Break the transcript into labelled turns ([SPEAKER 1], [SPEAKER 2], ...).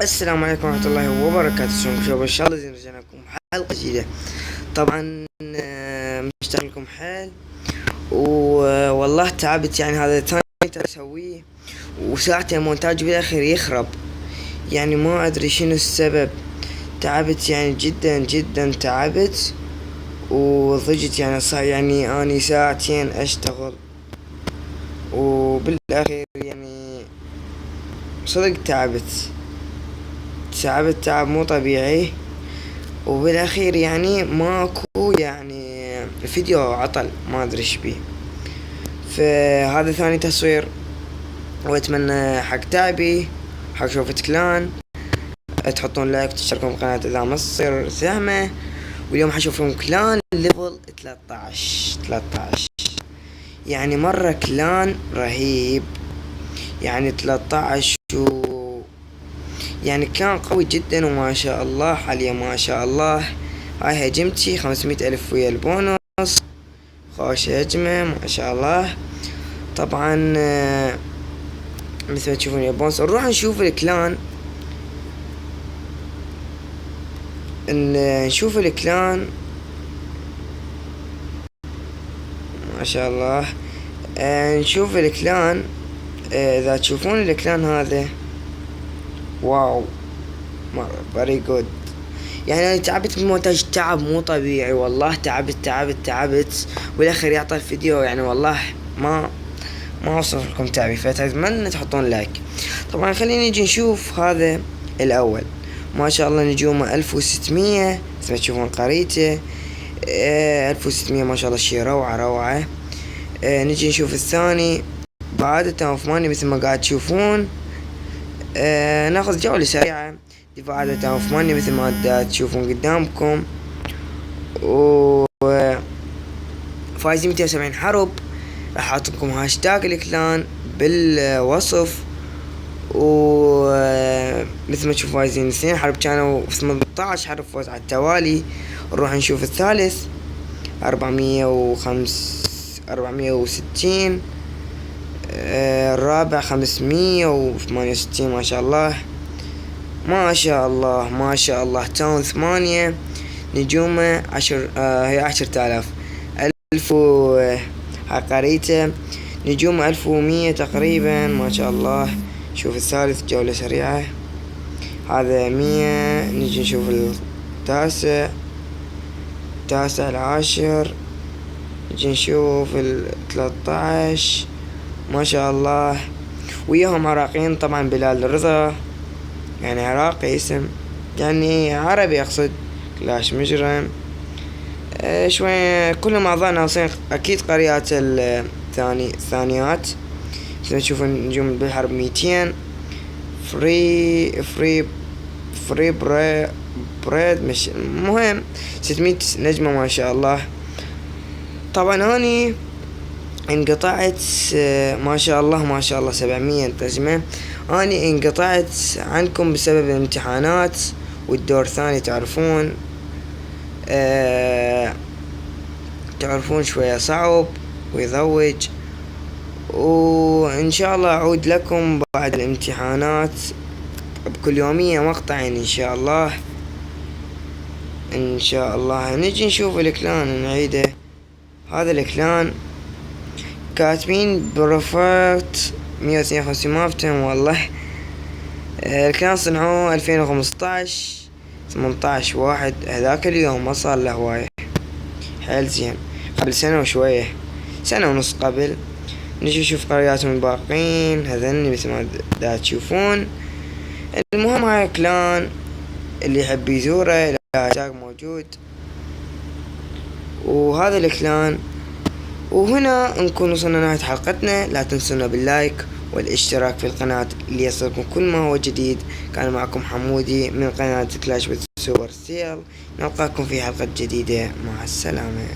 [SPEAKER 1] السلام عليكم ورحمة الله وبركاته. شلونكم شباب؟ ان شاء الله زين. رجعنا لكم حلقة جديدة. طبعا مشتاق لكم حيل، والله تعبت. يعني هذا ثاني اسويه وساعتين مونتاج بالاخير يخرب. يعني ما ادري شنو السبب. تعبت يعني جدا جدا تعبت وضجت. يعني صار يعني اني ساعتين اشتغل وبالاخير يعني صدق تعبت تعب مو طبيعي. وبالاخير يعني ماكو، يعني الفيديو عطل ما ادري ايش بيه. فهذا ثاني تصوير، واتمنى حق تعبي حق شوفة كلان تحطون لايك وتشتركون بالقناة اذا ما تصير سهمة. واليوم حشوفكم كلان ليفل 13. يعني مرة كلان رهيب، يعني 13 يعني كان قوي جدا. وما شاء الله حاليا ما شاء الله. هاي هجمتي 500 ألف ويا البونص. خوش هجمة ما شاء الله. طبعا مثل ما تشوفون يا بونص. نروح نشوف الكلان، نشوف الكلان ما شاء الله. نشوف الكلان. اذا تشوفون الكلان هذا واو very good. يعني انا تعبت من المونتاج تعب مو طبيعي والله. تعبت والاخر يعطى الفيديو. يعني والله ما اوصف لكم تعبي. فاتمنى تحطون لايك. طبعا خلينا نجي نشوف هذا الاول. ما شاء الله نجومه 1600 مثل ما تشوفون قريته 1600 ما شاء الله. شي روعة. نجي نشوف الثاني بعد تاوفماني مثل ما قاعد تشوفون. ناخذ جولة سريعة. دفاع تاوفماني مثل ما تشوفون قدامكم. و فايزين 270 حرب. راح احط لكم هاشتاج الكلان بالوصف. و مثل ما تشوفوا فايزين 2 حرب، كانوا 18 حرب فوز على التوالي. نروح نشوف الثالث 460. الرابع 568 ما شاء الله. ما شاء الله. تاون 8 نجومه 10 هي 10,000. 1000 عقاريته نجومه 1100 تقريبا ما شاء الله. شوف الثالث جولة سريعة. هذا 100. نجي نشوف التاسع العاشر. نجي نشوف 13 ما شاء الله. وياهم عراقيين طبعا. بلال الرضا يعني عراقي اسم، يعني عربي اقصد. كلاش مجرم شوية كلهم اعضاء ناصرين اكيد قريات الثانيات. مثل ما تشوفون نجوم بالحرب 200. فري بريد مش مهم 600 نجمة ما شاء الله. طبعا اني انقطعت ما شاء الله 700 نجمة. اني انقطعت عنكم بسبب الامتحانات والدور الثاني. تعرفون شوية صعب ويضوج. وان شاء الله اعود لكم بعد الامتحانات بكل يومية مقطعين ان شاء الله. نجي نشوف الكلان نعيده. هذا الكلان كاتبين بروفيت 152 ما افتهم والله. الكلان صنعوه 2015 18/1 هذاك اليوم. ما صار له هواية حيل زين. قبل سنة وشوية، سنة ونص قبل. نجي نشوف قرياتهم الباقين هذني مثل ما دا تشوفون. المهم هاي كلان اللي يحب يزوره الهاشتاج موجود. وهذا الكلان. وهنا نكون وصلنا نهاية حلقتنا. لا تنسونا باللايك والاشتراك في القناة ليصلكم كل ما هو جديد. كان معكم حمودي من قناة كلاش وذ سوبر سيل. نلقاكم في حلقة جديدة. مع السلامة.